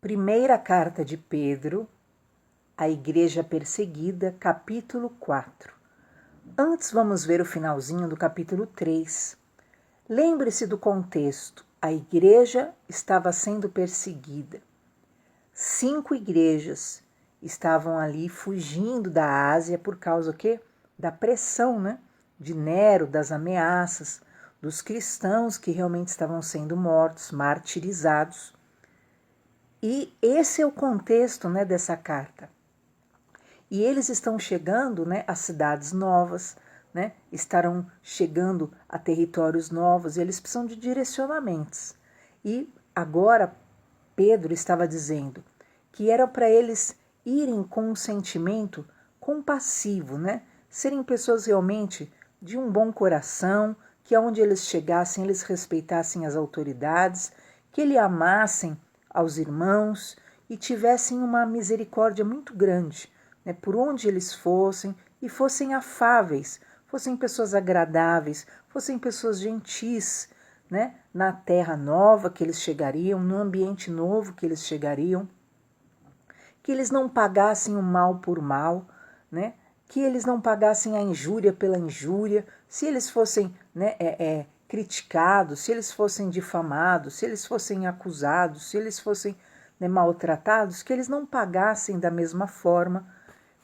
Primeira carta de Pedro, à igreja perseguida, capítulo 4. Antes vamos ver o finalzinho do capítulo 3. Lembre-se do contexto. A igreja estava sendo perseguida. 5 igrejas estavam ali fugindo da Ásia por causa o quê? Da pressão, de Nero, das ameaças, dos cristãos que realmente estavam sendo mortos, martirizados. E esse é o contexto, dessa carta. E eles estão chegando, a cidades novas, estarão chegando a territórios novos, e eles precisam de direcionamentos. E agora Pedro estava dizendo que era para eles irem com um sentimento compassivo, serem pessoas realmente de um bom coração, que aonde eles chegassem eles respeitassem as autoridades, que eles amassem aos irmãos e tivessem uma misericórdia muito grande, por onde eles fossem, e fossem afáveis, fossem pessoas agradáveis, fossem pessoas gentis, na terra nova que eles chegariam, no ambiente novo que eles chegariam, que eles não pagassem o mal por mal, que eles não pagassem a injúria pela injúria, se eles fossem criticados, se eles fossem difamados, se eles fossem acusados, se eles fossem maltratados, que eles não pagassem da mesma forma.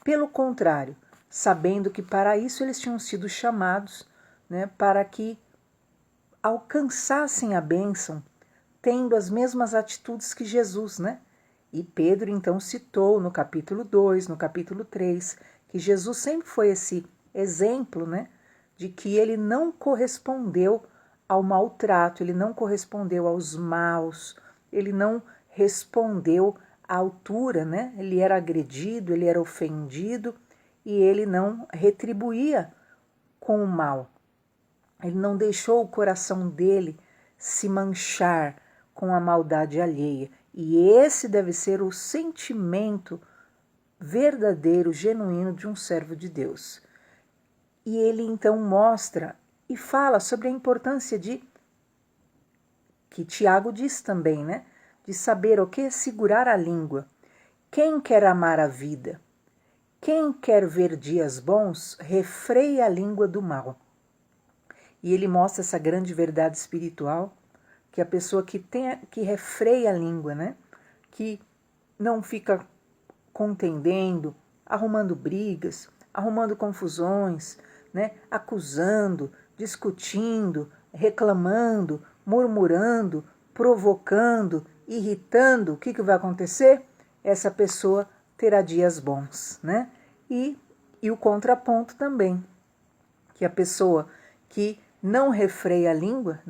Pelo contrário, sabendo que para isso eles tinham sido chamados, para que alcançassem a bênção, tendo as mesmas atitudes que Jesus, E Pedro então citou no capítulo 2, no capítulo 3, que Jesus sempre foi esse exemplo, de que ele não correspondeu ao maltrato, ele não correspondeu aos maus, ele não respondeu à altura, Ele era agredido, ele era ofendido e ele não retribuía com o mal. Ele não deixou o coração dele se manchar com a maldade alheia. E esse deve ser o sentimento verdadeiro, genuíno de um servo de Deus. E ele então mostra e fala sobre a importância que Tiago diz também, de saber o que é segurar a língua. Quem quer amar a vida? Quem quer ver dias bons, refreia a língua do mal. E ele mostra essa grande verdade espiritual, que a pessoa que refreia a língua, que não fica contendendo, arrumando brigas, arrumando confusões, acusando, discutindo, reclamando, murmurando, provocando, irritando, o que vai acontecer? Essa pessoa terá dias bons, E o contraponto também, que a pessoa que não refreia a língua,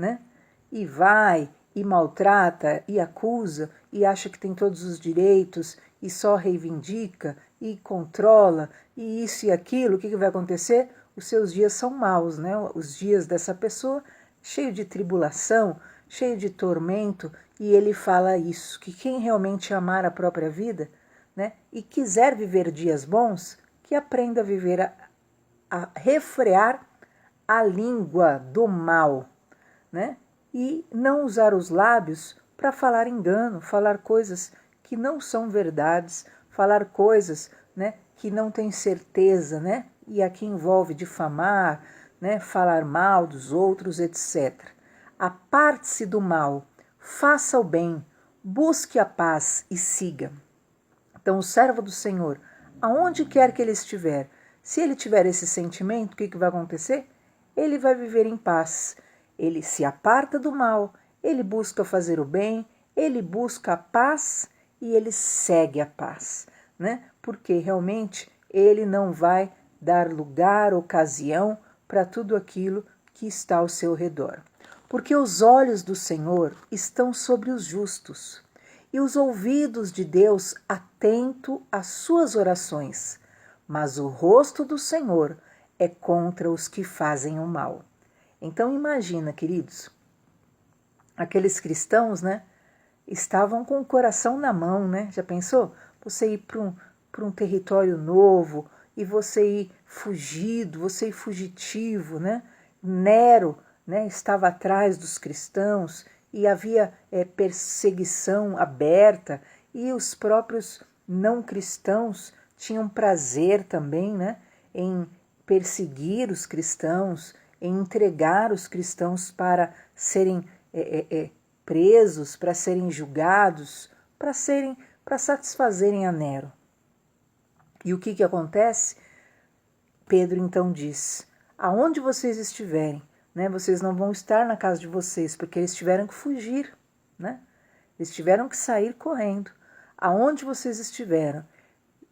e vai e maltrata e acusa e acha que tem todos os direitos e só reivindica e controla e isso e aquilo, o que vai acontecer? Os seus dias são maus, Os dias dessa pessoa cheio de tribulação, cheio de tormento, e ele fala isso, que quem realmente amar a própria vida, e quiser viver dias bons, que aprenda a viver a refrear a língua do mal, e não usar os lábios para falar engano, falar coisas que não são verdades, falar coisas, que não tem certeza, E aqui envolve difamar, falar mal dos outros, etc. Aparte-se do mal, faça o bem, busque a paz e siga. Então o servo do Senhor, aonde quer que ele estiver, se ele tiver esse sentimento, o que vai acontecer? Ele vai viver em paz. Ele se aparta do mal, ele busca fazer o bem, ele busca a paz e ele segue a paz, Porque realmente ele não vai dar lugar, ocasião para tudo aquilo que está ao seu redor. Porque os olhos do Senhor estão sobre os justos e os ouvidos de Deus atento às suas orações, mas o rosto do Senhor é contra os que fazem o mal. Então imagina, queridos, aqueles cristãos, estavam com o coração na mão, Já pensou? Você ir para um território novo e você ir fugido, você ir fugitivo, Nero, estava atrás dos cristãos e havia perseguição aberta e os próprios não cristãos tinham prazer também, né, em perseguir os cristãos, em entregar os cristãos para serem presos, para serem julgados, para satisfazerem a Nero. E o que acontece? Pedro então diz: aonde vocês estiverem, né, vocês não vão estar na casa de vocês, porque eles tiveram que fugir, né? Eles tiveram que sair correndo. Aonde vocês estiveram,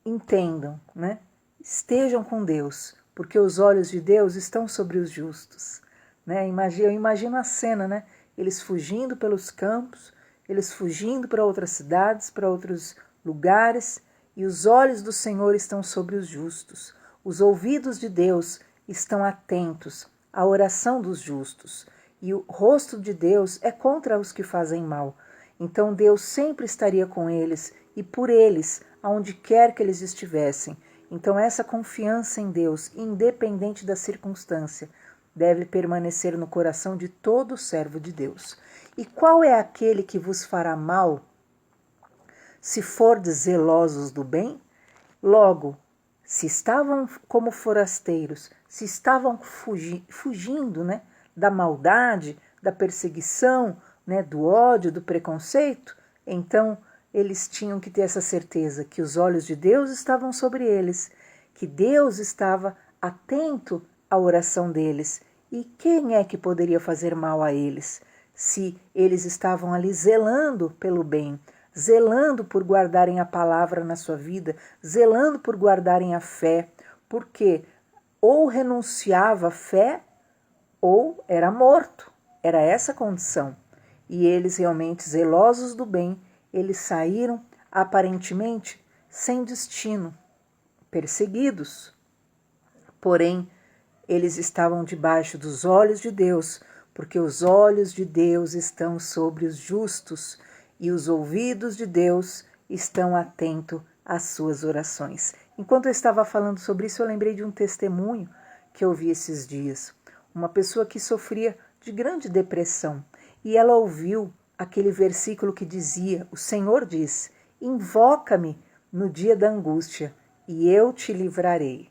entendam, né? Estejam com Deus, porque os olhos de Deus estão sobre os justos, né? Eu imagino a cena, né? Eles fugindo pelos campos, eles fugindo para outras cidades, para outros lugares, e os olhos do Senhor estão sobre os justos. Os ouvidos de Deus estão atentos à oração dos justos, e o rosto de Deus é contra os que fazem mal. Então Deus sempre estaria com eles e por eles, aonde quer que eles estivessem. Então essa confiança em Deus, independente da circunstância, deve permanecer no coração de todo servo de Deus. E qual é aquele que vos fará mal, se fordes zelosos do bem? Logo, se estavam como forasteiros, se estavam fugindo, né, da maldade, da perseguição, né, do ódio, do preconceito, então eles tinham que ter essa certeza que os olhos de Deus estavam sobre eles, que Deus estava atento à oração deles. E quem é que poderia fazer mal a eles, se eles estavam ali zelando pelo bem, zelando por guardarem a palavra na sua vida, zelando por guardarem a fé, porque ou renunciava à fé ou era morto, era essa a condição. E eles realmente, zelosos do bem, eles saíram aparentemente sem destino, perseguidos. Porém, eles estavam debaixo dos olhos de Deus, porque os olhos de Deus estão sobre os justos e os ouvidos de Deus estão atentos às suas orações. Enquanto eu estava falando sobre isso, eu lembrei de um testemunho que eu vi esses dias. Uma pessoa que sofria de grande depressão e ela ouviu aquele versículo que dizia: o Senhor diz, invoca-me no dia da angústia e eu te livrarei.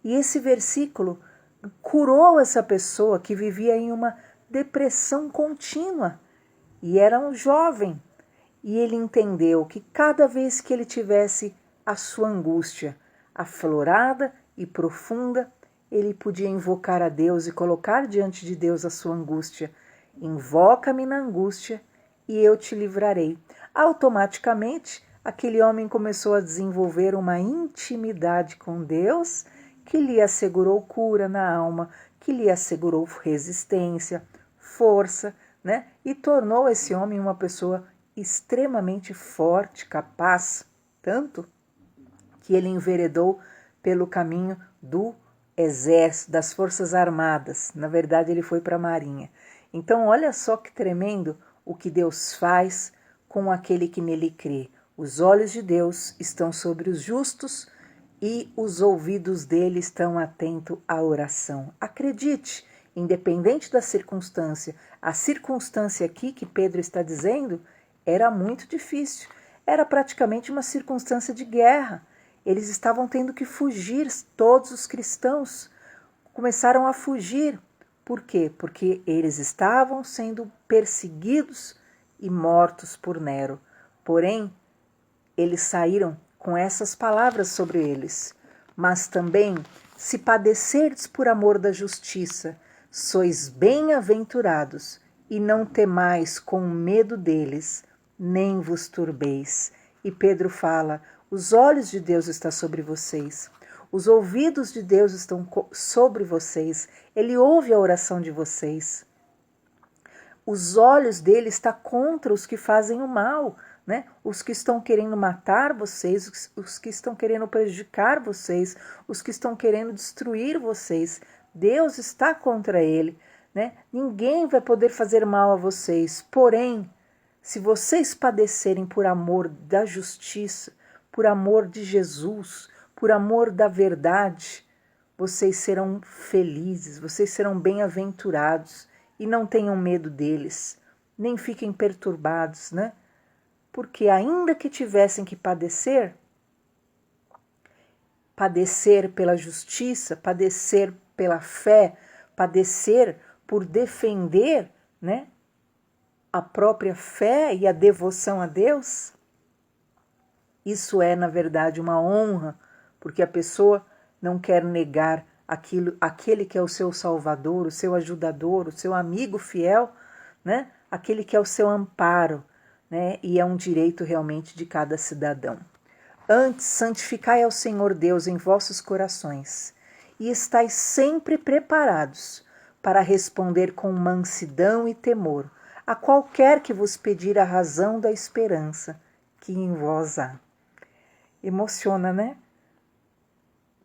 E esse versículo curou essa pessoa que vivia em uma depressão contínua e era um jovem. E ele entendeu que cada vez que ele tivesse a sua angústia aflorada e profunda, ele podia invocar a Deus e colocar diante de Deus a sua angústia. Invoca-me na angústia e eu te livrarei. Automaticamente, aquele homem começou a desenvolver uma intimidade com Deus que lhe assegurou cura na alma, que lhe assegurou resistência, força, né? E tornou esse homem uma pessoa extremamente forte, capaz, tanto que ele enveredou pelo caminho do exército, das forças armadas. Na verdade, ele foi para a marinha. Então, olha só que tremendo o que Deus faz com aquele que nele crê. Os olhos de Deus estão sobre os justos e os ouvidos dele estão atentos à oração. Acredite, independente da circunstância, a circunstância aqui que Pedro está dizendo era muito difícil. Era praticamente uma circunstância de guerra. Eles estavam tendo que fugir, todos os cristãos começaram a fugir. Por quê? Porque eles estavam sendo perseguidos e mortos por Nero. Porém, eles saíram com essas palavras sobre eles. Mas também, se padecerdes por amor da justiça, sois bem-aventurados, e não temais com medo deles, nem vos turbeis. E Pedro fala: os olhos de Deus estão sobre vocês, os ouvidos de Deus estão sobre vocês, ele ouve a oração de vocês. Os olhos dele estão contra os que fazem o mal, né? Os que estão querendo matar vocês, os que estão querendo prejudicar vocês, os que estão querendo destruir vocês. Deus está contra ele, né? Ninguém vai poder fazer mal a vocês. Porém, se vocês padecerem por amor da justiça, por amor de Jesus, por amor da verdade, vocês serão felizes, vocês serão bem-aventurados e não tenham medo deles, nem fiquem perturbados, né? porque ainda que tivessem que padecer pela justiça, padecer pela fé, padecer por defender, né, a própria fé e a devoção a Deus, isso é, na verdade, uma honra, porque a pessoa não quer negar aquele que é o seu salvador, o seu ajudador, o seu amigo fiel, né, aquele que é o seu amparo, né, e é um direito realmente de cada cidadão. Antes, santificai ao Senhor Deus em vossos corações, e estais sempre preparados para responder com mansidão e temor a qualquer que vos pedir a razão da esperança que em vós há. Emociona, né?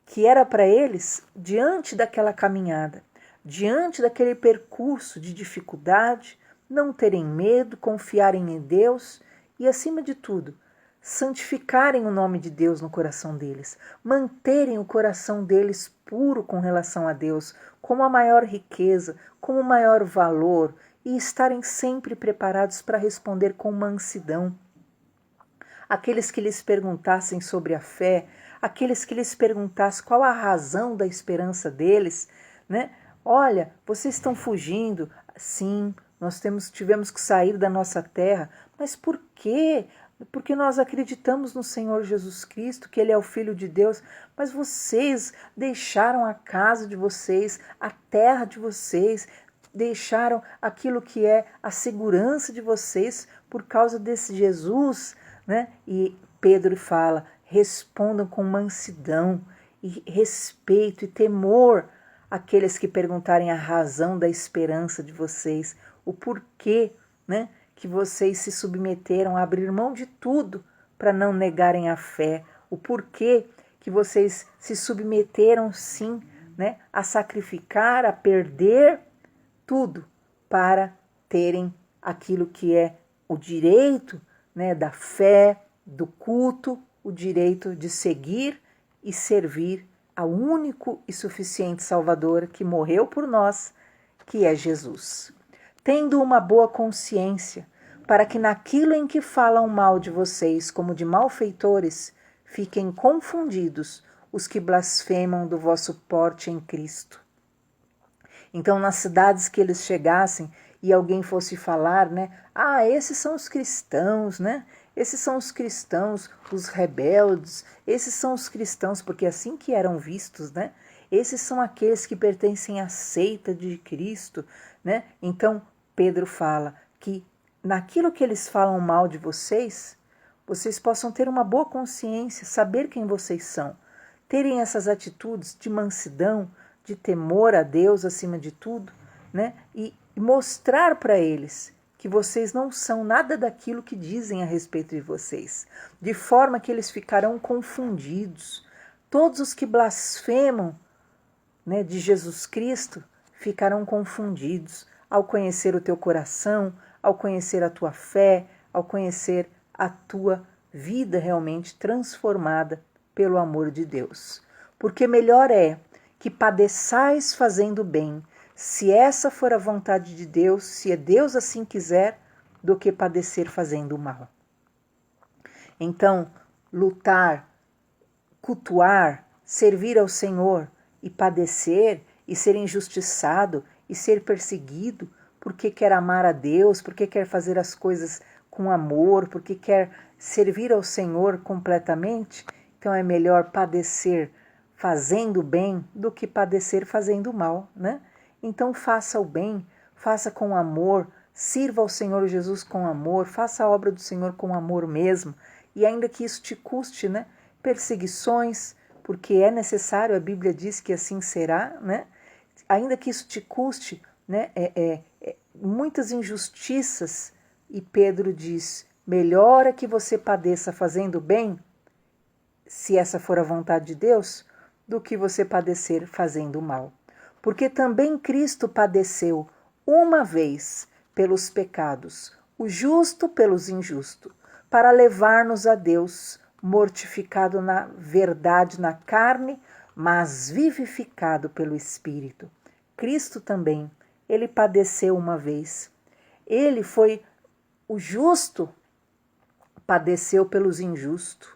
Que era para eles, diante daquela caminhada, diante daquele percurso de dificuldade, não terem medo, confiarem em Deus e, acima de tudo, santificarem o nome de Deus no coração deles, manterem o coração deles puro com relação a Deus, como a maior riqueza, como o maior valor, e estarem sempre preparados para responder com mansidão. Aqueles que lhes perguntassem sobre a fé, aqueles que lhes perguntassem qual a razão da esperança deles, né? Olha, vocês estão fugindo. Sim, nós tivemos que sair da nossa terra. Mas por quê? Porque nós acreditamos no Senhor Jesus Cristo, que Ele é o Filho de Deus, mas vocês deixaram a casa de vocês, a terra de vocês, deixaram aquilo que é a segurança de vocês por causa desse Jesus, né? E Pedro fala, respondam com mansidão e respeito e temor àqueles que perguntarem a razão da esperança de vocês, o porquê, né, que vocês se submeteram a abrir mão de tudo para não negarem a fé, o porquê que vocês se submeteram sim, né, a sacrificar, a perder tudo para terem aquilo que é o direito, né, da fé, do culto, o direito de seguir e servir ao único e suficiente Salvador que morreu por nós, que é Jesus. Tendo uma boa consciência, para que naquilo em que falam mal de vocês como de malfeitores, fiquem confundidos os que blasfemam do vosso porte em Cristo. Então, nas cidades que eles chegassem e alguém fosse falar, né? Ah, esses são os cristãos, né? Esses são os cristãos, os rebeldes, esses são os cristãos, porque assim que eram vistos, né? Esses são aqueles que pertencem à seita de Cristo, né? Então, Pedro fala que naquilo que eles falam mal de vocês, vocês possam ter uma boa consciência, saber quem vocês são, terem essas atitudes de mansidão, de temor a Deus acima de tudo, né? E mostrar para eles que vocês não são nada daquilo que dizem a respeito de vocês, de forma que eles ficarão confundidos. Todos os que blasfemam, né, de Jesus Cristo ficarão confundidos ao conhecer o teu coração, ao conhecer a tua fé, ao conhecer a tua vida realmente transformada pelo amor de Deus. Porque melhor é que padeçais fazendo bem, se essa for a vontade de Deus, se é Deus assim quiser, do que padecer fazendo mal. Então, lutar, cultuar, servir ao Senhor e padecer e ser injustiçado e ser perseguido porque quer amar a Deus, porque quer fazer as coisas com amor, porque quer servir ao Senhor completamente, então é melhor padecer fazendo bem do que padecer fazendo mal, né? Então faça o bem, faça com amor, sirva ao Senhor Jesus com amor, faça a obra do Senhor com amor mesmo, e ainda que isso te custe, né, perseguições, porque é necessário, a Bíblia diz que assim será, né? Ainda que isso te custe, né, muitas injustiças, e Pedro diz, melhor é que você padeça fazendo bem, se essa for a vontade de Deus, do que você padecer fazendo mal. Porque também Cristo padeceu uma vez pelos pecados, o justo pelos injustos, para levar-nos a Deus, mortificado na verdade na carne, mas vivificado pelo Espírito. Cristo também, ele padeceu uma vez. Ele foi o justo padeceu pelos injustos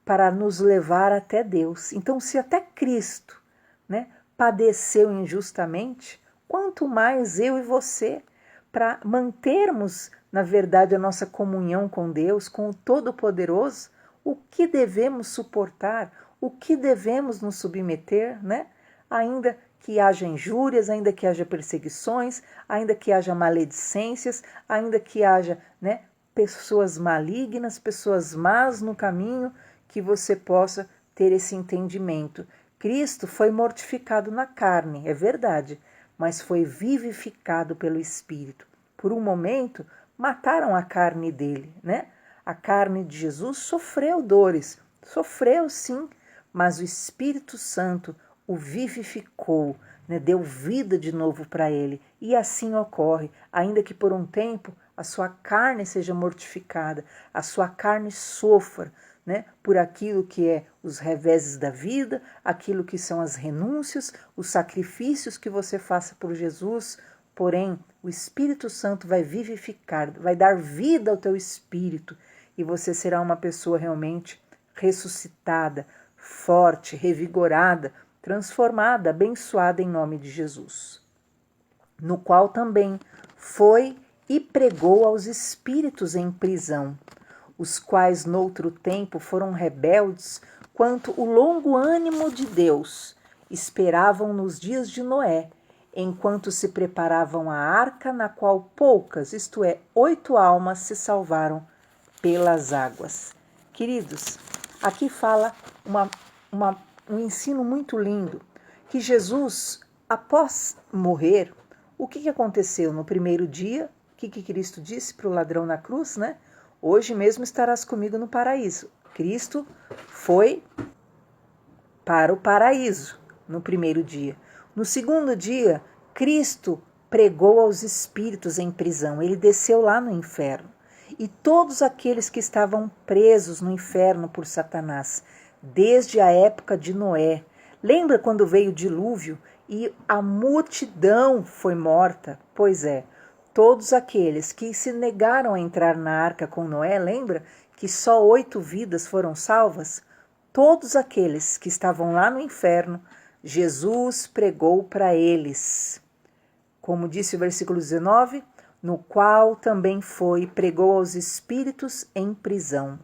para nos levar até Deus. Então, se até Cristo, né, padeceu injustamente, quanto mais eu e você, para mantermos, na verdade, a nossa comunhão com Deus, com o Todo-Poderoso, o que devemos suportar, o que devemos nos submeter, né? Ainda que haja injúrias, ainda que haja perseguições, ainda que haja maledicências, ainda que haja, né, pessoas malignas, pessoas más no caminho, que você possa ter esse entendimento. Cristo foi mortificado na carne, é verdade, mas foi vivificado pelo Espírito. Por um momento, mataram a carne dele, né? A carne de Jesus sofreu dores, sofreu sim, mas o Espírito Santo o vivificou, né? Deu vida de novo para ele. E assim ocorre, ainda que por um tempo a sua carne seja mortificada, a sua carne sofra, né, por aquilo que é os reveses da vida, aquilo que são as renúncias, os sacrifícios que você faça por Jesus, porém o Espírito Santo vai vivificar, vai dar vida ao teu espírito e você será uma pessoa realmente ressuscitada, forte, revigorada, transformada, abençoada em nome de Jesus. No qual também foi e pregou aos espíritos em prisão, os quais noutro tempo foram rebeldes quanto o longo ânimo de Deus, esperavam nos dias de Noé, enquanto se preparavam a arca, na qual poucas, isto é, 8 almas se salvaram pelas águas. Queridos, aqui fala um ensino muito lindo, que Jesus, após morrer, o que aconteceu no primeiro dia? O que Cristo disse para o ladrão na cruz, né? Hoje mesmo estarás comigo no paraíso. Cristo foi para o paraíso no primeiro dia. No segundo dia, Cristo pregou aos espíritos em prisão. Ele desceu lá no inferno. E todos aqueles que estavam presos no inferno por Satanás, desde a época de Noé. Lembra quando veio o dilúvio e a multidão foi morta? Pois é. Todos aqueles que se negaram a entrar na arca com Noé, lembra que só 8 vidas foram salvas? Todos aqueles que estavam lá no inferno, Jesus pregou para eles. Como disse o versículo 19, no qual também foi, pregou aos espíritos em prisão.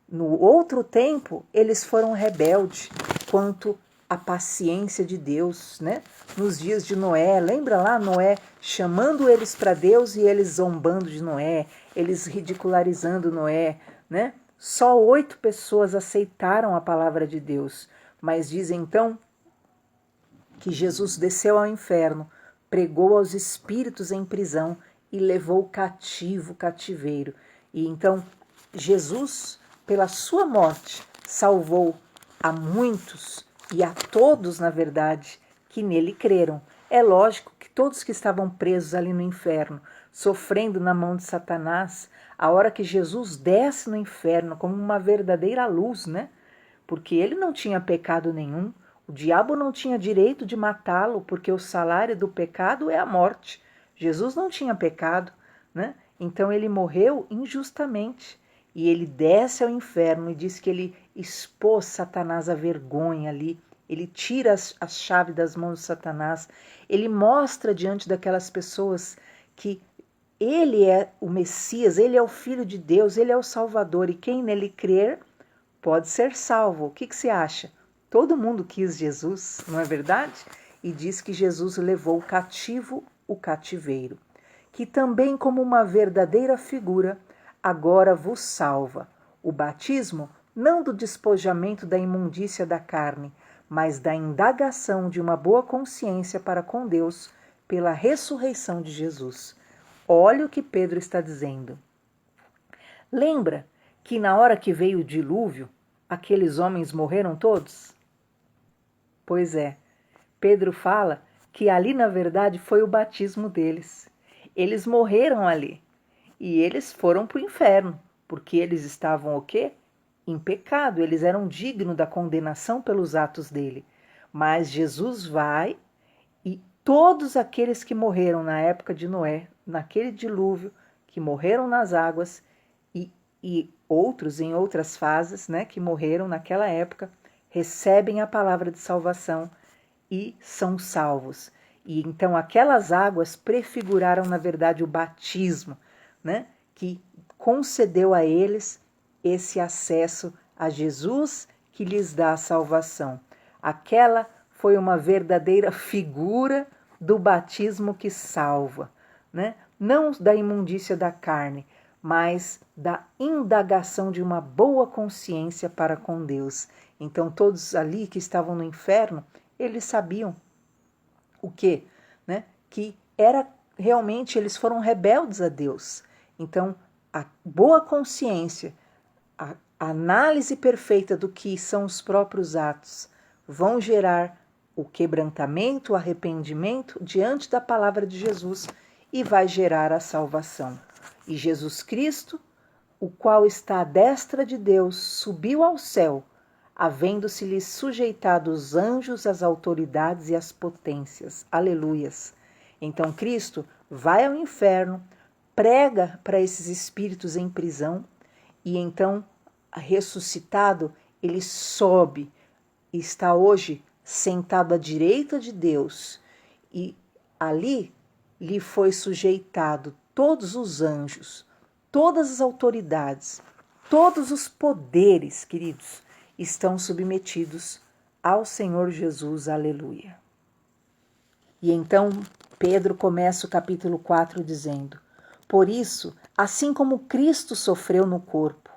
No outro tempo, eles foram rebeldes quanto à paciência de Deus, né? Nos dias de Noé, lembra lá Noé chamando eles para Deus e eles zombando de Noé, eles ridicularizando Noé, né? Só 8 pessoas aceitaram a palavra de Deus, mas diz então que Jesus desceu ao inferno, pregou aos espíritos em prisão e levou cativo o cativeiro. E então Jesus, pela sua morte, salvou a muitos e a todos, na verdade, que nele creram. É lógico que todos que estavam presos ali no inferno, sofrendo na mão de Satanás, a hora que Jesus desce no inferno como uma verdadeira luz, né? Porque ele não tinha pecado nenhum, o diabo não tinha direito de matá-lo, porque o salário do pecado é a morte. Jesus não tinha pecado, né? Então ele morreu injustamente. E ele desce ao inferno e diz que ele expôs Satanás à vergonha ali. Ele tira as chaves das mãos de Satanás. Ele mostra diante daquelas pessoas que ele é o Messias, ele é o Filho de Deus, ele é o Salvador. E quem nele crer pode ser salvo. O que você acha? Todo mundo quis Jesus, não é verdade? E diz que Jesus levou cativo o cativeiro, que também como uma verdadeira figura agora vos salva. O batismo não do despojamento da imundícia da carne, mas da indagação de uma boa consciência para com Deus pela ressurreição de Jesus. Olha o que Pedro está dizendo. Lembra que na hora que veio o dilúvio, aqueles homens morreram todos? Pois é, Pedro fala que ali na verdade foi o batismo deles. Eles morreram ali e eles foram para o inferno, porque eles estavam o quê? Em pecado, eles eram dignos da condenação pelos atos dele. Mas Jesus vai e todos aqueles que morreram na época de Noé, naquele dilúvio, que morreram nas águas, e outros em outras fases, né, que morreram naquela época, recebem a palavra de salvação e são salvos. E então aquelas águas prefiguraram, na verdade, o batismo, né, que concedeu a eles esse acesso a Jesus que lhes dá a salvação. Aquela foi uma verdadeira figura do batismo que salva, né? Não da imundícia da carne, mas da indagação de uma boa consciência para com Deus. Então todos ali que estavam no inferno, eles sabiam o quê? Né? Que era realmente, eles foram rebeldes a Deus. Então a boa consciência, a análise perfeita do que são os próprios atos, vão gerar o quebrantamento, o arrependimento diante da palavra de Jesus e vai gerar a salvação. E Jesus Cristo, o qual está à destra de Deus, subiu ao céu, havendo-se-lhe sujeitado os anjos, as autoridades e as potências. Aleluias! Então Cristo vai ao inferno, prega para esses espíritos em prisão e então, ressuscitado, ele sobe e está hoje sentado à direita de Deus e ali lhe foi sujeitado todos os anjos, todas as autoridades, todos os poderes, queridos, estão submetidos ao Senhor Jesus, aleluia. E então Pedro começa o capítulo 4 dizendo: por isso, assim como Cristo sofreu no corpo,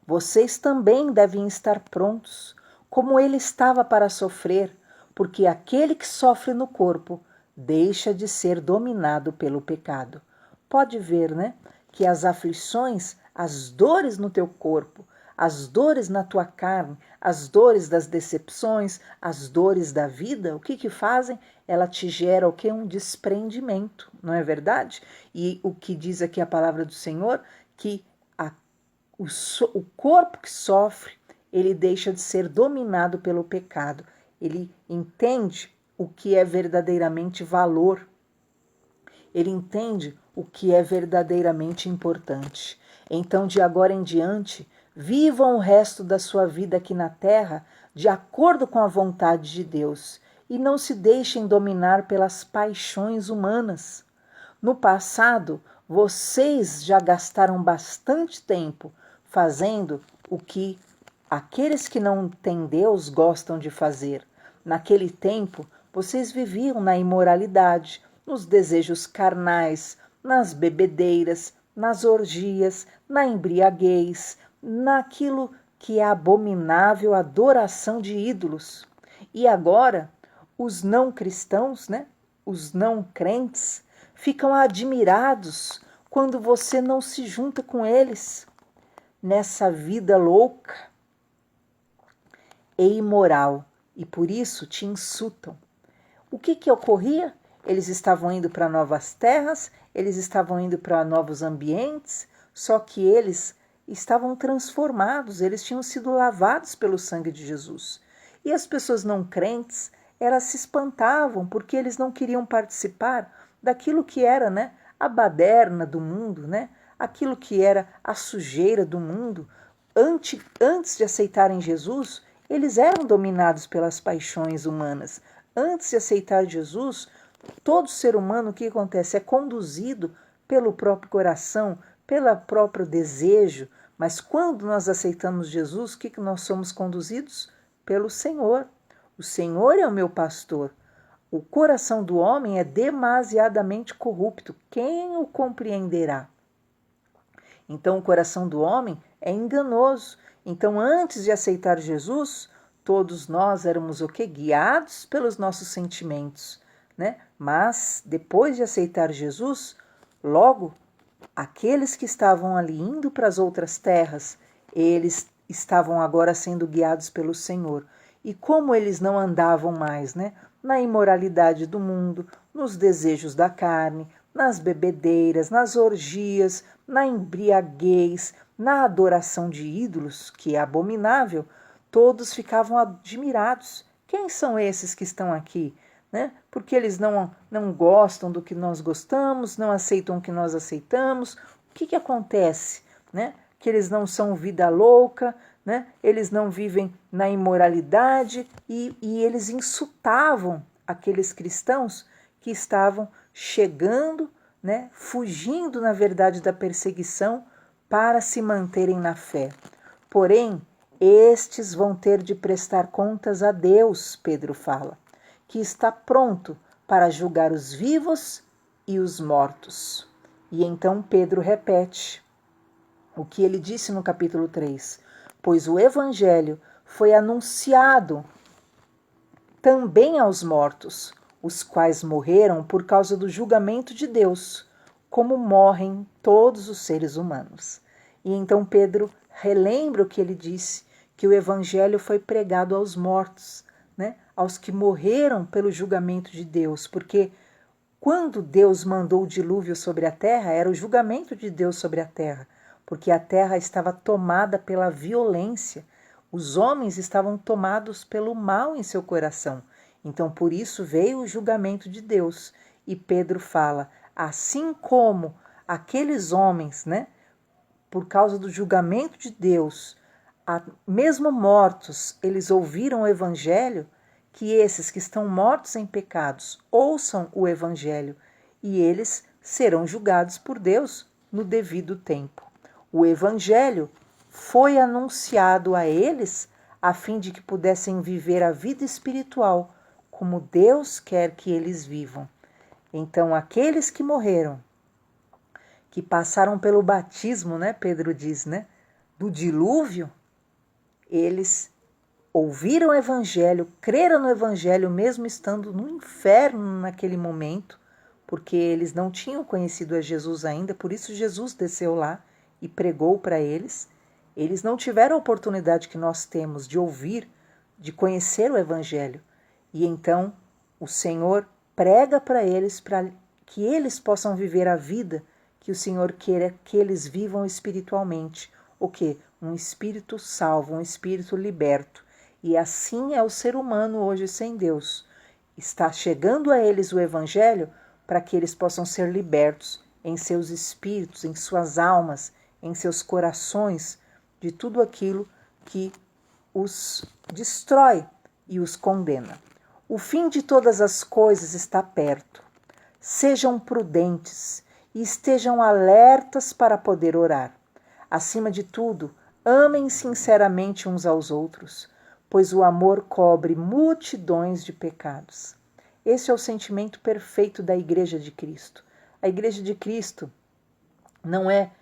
vocês também devem estar prontos, como ele estava para sofrer, porque aquele que sofre no corpo deixa de ser dominado pelo pecado. Pode ver, né, que as aflições, as dores no teu corpo, as dores na tua carne, as dores das decepções, as dores da vida, o que fazem? Ela te gera o que? Um desprendimento, não é verdade? E o que diz aqui a palavra do Senhor, que o corpo que sofre, ele deixa de ser dominado pelo pecado. Ele entende o que é verdadeiramente valor. Ele entende o que é verdadeiramente importante. Então, de agora em diante, vivam o resto da sua vida aqui na terra de acordo com a vontade de Deus e não se deixem dominar pelas paixões humanas. No passado, vocês já gastaram bastante tempo fazendo o que aqueles que não têm Deus gostam de fazer. Naquele tempo, vocês viviam na imoralidade, nos desejos carnais, nas bebedeiras, nas orgias, na embriaguez, naquilo que é abominável adoração de ídolos. E agora, os não cristãos, né, os não crentes, ficam admirados quando você não se junta com eles nessa vida louca e imoral, e por isso te insultam. O que ocorria? Eles estavam indo para novas terras, eles estavam indo para novos ambientes, só que eles estavam transformados, eles tinham sido lavados pelo sangue de Jesus. E as pessoas não crentes, elas se espantavam porque eles não queriam participar daquilo que era, né, a baderna do mundo, né, aquilo que era a sujeira do mundo. Antes de aceitarem Jesus, eles eram dominados pelas paixões humanas. Antes de aceitar Jesus, todo ser humano, o que acontece? É conduzido pelo próprio coração, pelo próprio desejo. Mas quando nós aceitamos Jesus, o que nós somos conduzidos? Pelo Senhor. O Senhor é o meu pastor. O coração do homem é demasiadamente corrupto. Quem o compreenderá? Então o coração do homem é enganoso. Então antes de aceitar Jesus, todos nós éramos o quê? Guiados pelos nossos sentimentos, né? Mas depois de aceitar Jesus, logo aqueles que estavam ali indo para as outras terras, eles estavam agora sendo guiados pelo Senhor. E como eles não andavam mais, né, na imoralidade do mundo, nos desejos da carne, nas bebedeiras, nas orgias, na embriaguez, na adoração de ídolos, que é abominável, todos ficavam admirados. Quem são esses que estão aqui? Né? Porque eles não gostam do que nós gostamos, não aceitam o que nós aceitamos. O que acontece? Né? que eles não são vida louca, né? Eles não vivem na imoralidade e eles insultavam aqueles cristãos que estavam chegando, né? Fugindo, na verdade, da perseguição para se manterem na fé. Porém, estes vão ter de prestar contas a Deus, Pedro fala, que está pronto para julgar os vivos e os mortos. E então Pedro repete o que ele disse no capítulo 3, pois o evangelho foi anunciado também aos mortos, os quais morreram por causa do julgamento de Deus, como morrem todos os seres humanos. E então Pedro relembra o que ele disse, que o evangelho foi pregado aos mortos, né? Aos que morreram pelo julgamento de Deus, porque quando Deus mandou o dilúvio sobre a terra, era o julgamento de Deus sobre a terra, porque a terra estava tomada pela violência, os homens estavam tomados pelo mal em seu coração. Então, por isso veio o julgamento de Deus. E Pedro fala, assim como aqueles homens, né, por causa do julgamento de Deus, mesmo mortos, eles ouviram o evangelho, que esses que estão mortos em pecados ouçam o evangelho e eles serão julgados por Deus no devido tempo. O evangelho foi anunciado a eles a fim de que pudessem viver a vida espiritual como Deus quer que eles vivam. Então, aqueles que morreram, que passaram pelo batismo, né, Pedro diz, né, do dilúvio, eles ouviram o evangelho, creram no evangelho mesmo estando no inferno naquele momento, porque eles não tinham conhecido a Jesus ainda, por isso Jesus desceu lá e pregou para eles. Eles não tiveram a oportunidade que nós temos de ouvir, de conhecer o evangelho. E então o Senhor prega para eles que eles possam viver a vida que o Senhor queira que eles vivam espiritualmente. O quê? Um espírito salvo, um espírito liberto. E assim é o ser humano hoje sem Deus. Está chegando a eles o evangelho para que eles possam ser libertos em seus espíritos, em suas almas, em seus corações, de tudo aquilo que os destrói e os condena. O fim de todas as coisas está perto. Sejam prudentes e estejam alertas para poder orar. Acima de tudo, amem sinceramente uns aos outros, pois o amor cobre multidões de pecados. Esse é o sentimento perfeito da Igreja de Cristo. A Igreja de Cristo não é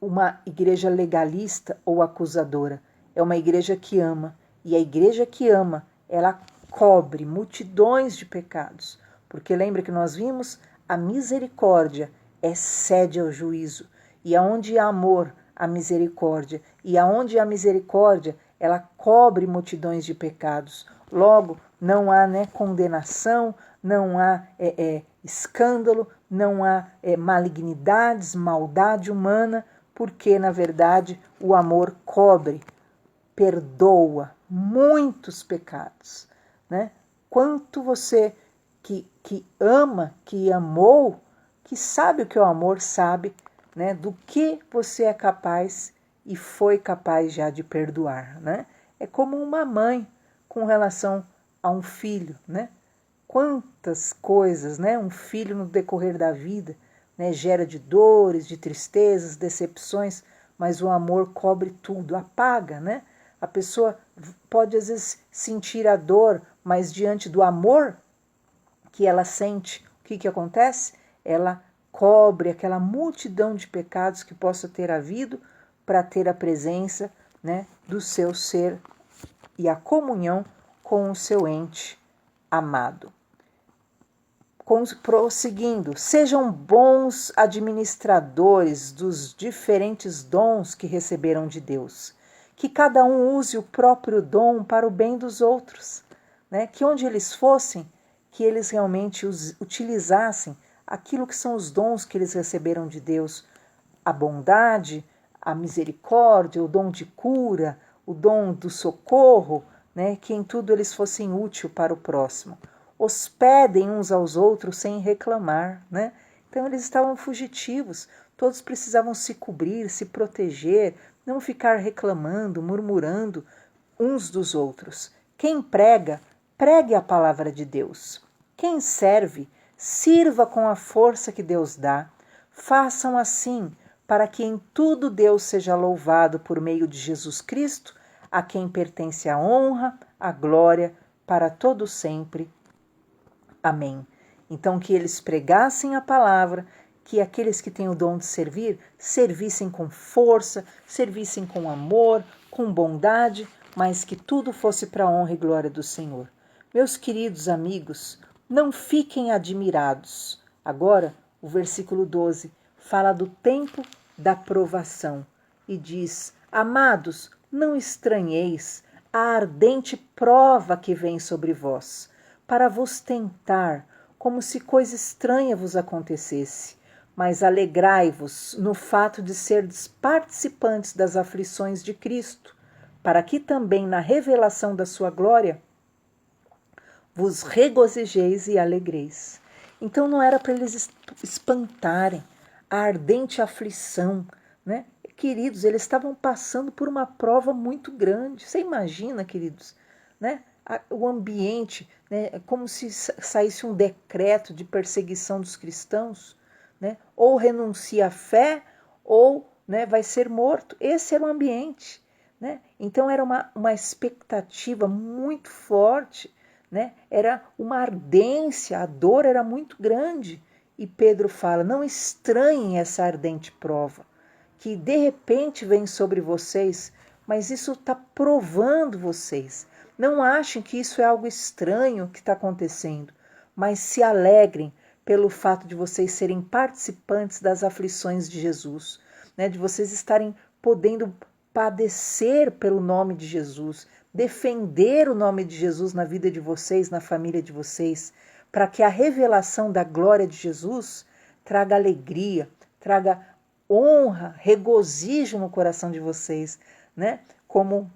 uma igreja legalista ou acusadora, é uma igreja que ama. E a igreja que ama, ela cobre multidões de pecados. Porque lembra que nós vimos? A misericórdia excede ao juízo. E aonde há amor, há misericórdia. E aonde há misericórdia, ela cobre multidões de pecados. Logo, não há condenação, não há escândalo, não há malignidades, maldade humana, porque, na verdade, o amor cobre, perdoa muitos pecados. Né? Quanto você que ama, que amou, que sabe o que é o amor, sabe, né, do que você é capaz e foi capaz já de perdoar. Né? É como uma mãe com relação a um filho. Né? Quantas coisas, né, um filho no decorrer da vida, né, gera de dores, de tristezas, decepções, mas o amor cobre tudo, apaga. Né? A pessoa pode às vezes sentir a dor, mas diante do amor que ela sente, o que acontece? Ela cobre aquela multidão de pecados que possa ter havido para ter a presença, né, do seu ser e a comunhão com o seu ente amado. Prosseguindo, sejam bons administradores dos diferentes dons que receberam de Deus. Que cada um use o próprio dom para o bem dos outros. Né? Que onde eles fossem, que eles realmente utilizassem aquilo que são os dons que eles receberam de Deus. A bondade, a misericórdia, o dom de cura, o dom do socorro, né? Que em tudo eles fossem úteis para o próximo. Hospedem uns aos outros sem reclamar. Né? Então eles estavam fugitivos, todos precisavam se cobrir, se proteger, não ficar reclamando, murmurando uns dos outros. Quem prega, pregue a palavra de Deus. Quem serve, sirva com a força que Deus dá. Façam assim, para que em tudo Deus seja louvado por meio de Jesus Cristo, a quem pertence a honra, a glória, para todo sempre. Amém. Então, que eles pregassem a palavra, que aqueles que têm o dom de servir, servissem com força, servissem com amor, com bondade, mas que tudo fosse para a honra e glória do Senhor. Meus queridos amigos, não fiquem admirados. Agora, o versículo 12 fala do tempo da provação e diz: Amados, não estranheis a ardente prova que vem sobre vós, para vos tentar, como se coisa estranha vos acontecesse. Mas alegrai-vos no fato de serdes participantes das aflições de Cristo, para que também na revelação da sua glória vos regozijeis e alegreis. Então não era para eles espantarem a ardente aflição, né? Queridos, eles estavam passando por uma prova muito grande. Você imagina, queridos, né? O ambiente, né? Como se saísse um decreto de perseguição dos cristãos, né? Ou renuncia à fé, ou, né, vai ser morto. Esse era o ambiente, né? Então era uma expectativa muito forte, né? Era uma ardência, a dor era muito grande. E Pedro fala: não estranhem essa ardente prova, que de repente vem sobre vocês, mas isso está provando vocês. Não achem que isso é algo estranho que está acontecendo, mas se alegrem pelo fato de vocês serem participantes das aflições de Jesus, né? De vocês estarem podendo padecer pelo nome de Jesus, defender o nome de Jesus na vida de vocês, na família de vocês, para que a revelação da glória de Jesus traga alegria, traga honra, regozijo no coração de vocês, né? Como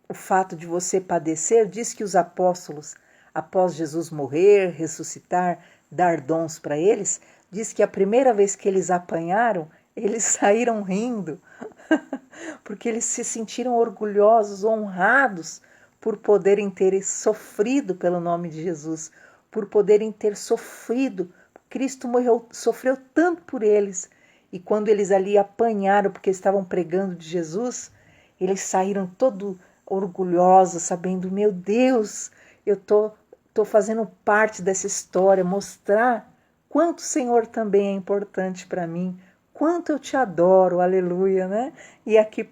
o fato de você padecer, diz que os apóstolos, após Jesus morrer, ressuscitar, dar dons para eles, diz que a primeira vez que eles apanharam, eles saíram rindo, porque eles se sentiram orgulhosos, honrados por poderem ter sofrido pelo nome de Jesus, por poderem ter sofrido. Cristo morreu, sofreu tanto por eles, e quando eles ali apanharam porque estavam pregando de Jesus, eles saíram todo orgulhosos, sabendo: meu Deus, eu tô fazendo parte dessa história, mostrar quanto o Senhor também é importante para mim, quanto eu te adoro, aleluia, né? E aqui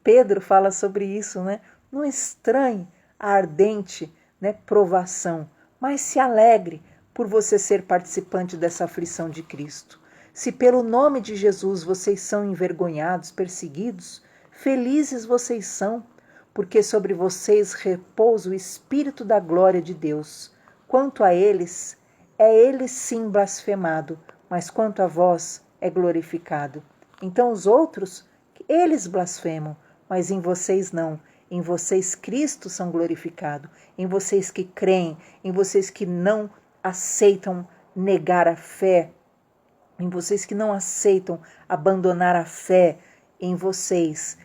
Pedro fala sobre isso, né? Não estranhe a ardente, né, provação, mas se alegre por você ser participante dessa aflição de Cristo. Se pelo nome de Jesus vocês são envergonhados, perseguidos, felizes vocês são, porque sobre vocês repousa o Espírito da glória de Deus. Quanto a eles, é ele sim blasfemado, mas quanto a vós, é glorificado. Então os outros, eles blasfemam, mas em vocês não. Em vocês Cristo são glorificado, em vocês que creem, em vocês que não aceitam negar a fé, em vocês que não aceitam abandonar a fé, em vocês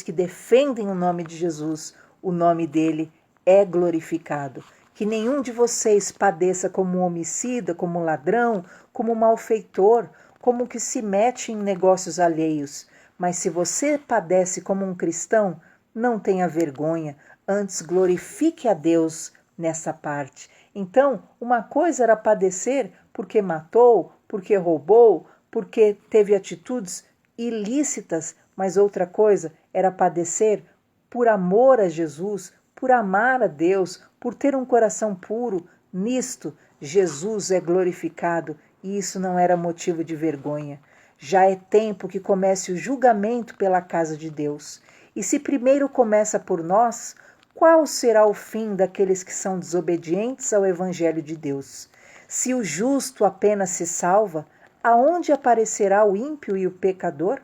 que defendem o nome de Jesus, o nome dele é glorificado. Que nenhum de vocês padeça como um homicida, como um ladrão, como um malfeitor, como que se mete em negócios alheios. Mas se você padece como um cristão, não tenha vergonha, antes glorifique a Deus nessa parte. Então, uma coisa era padecer porque matou, porque roubou, porque teve atitudes ilícitas, mas outra coisa era padecer por amor a Jesus, por amar a Deus, por ter um coração puro. Nisto, Jesus é glorificado e isso não era motivo de vergonha. Já é tempo que comece o julgamento pela casa de Deus. E se primeiro começa por nós, qual será o fim daqueles que são desobedientes ao Evangelho de Deus? Se o justo apenas se salva, aonde aparecerá o ímpio e o pecador?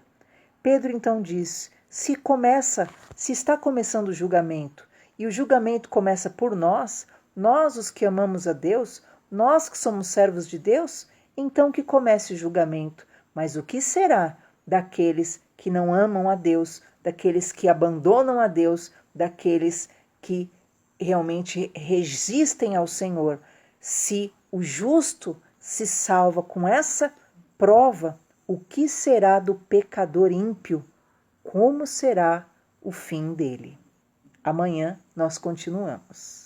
Pedro então diz: se está começando o julgamento, e o julgamento começa por nós os que amamos a Deus, nós que somos servos de Deus, então que comece o julgamento. Mas o que será daqueles que não amam a Deus, daqueles que abandonam a Deus, daqueles que realmente resistem ao Senhor. Se o justo se salva com essa prova, o que será do pecador ímpio? Como será o fim dele? Amanhã nós continuamos.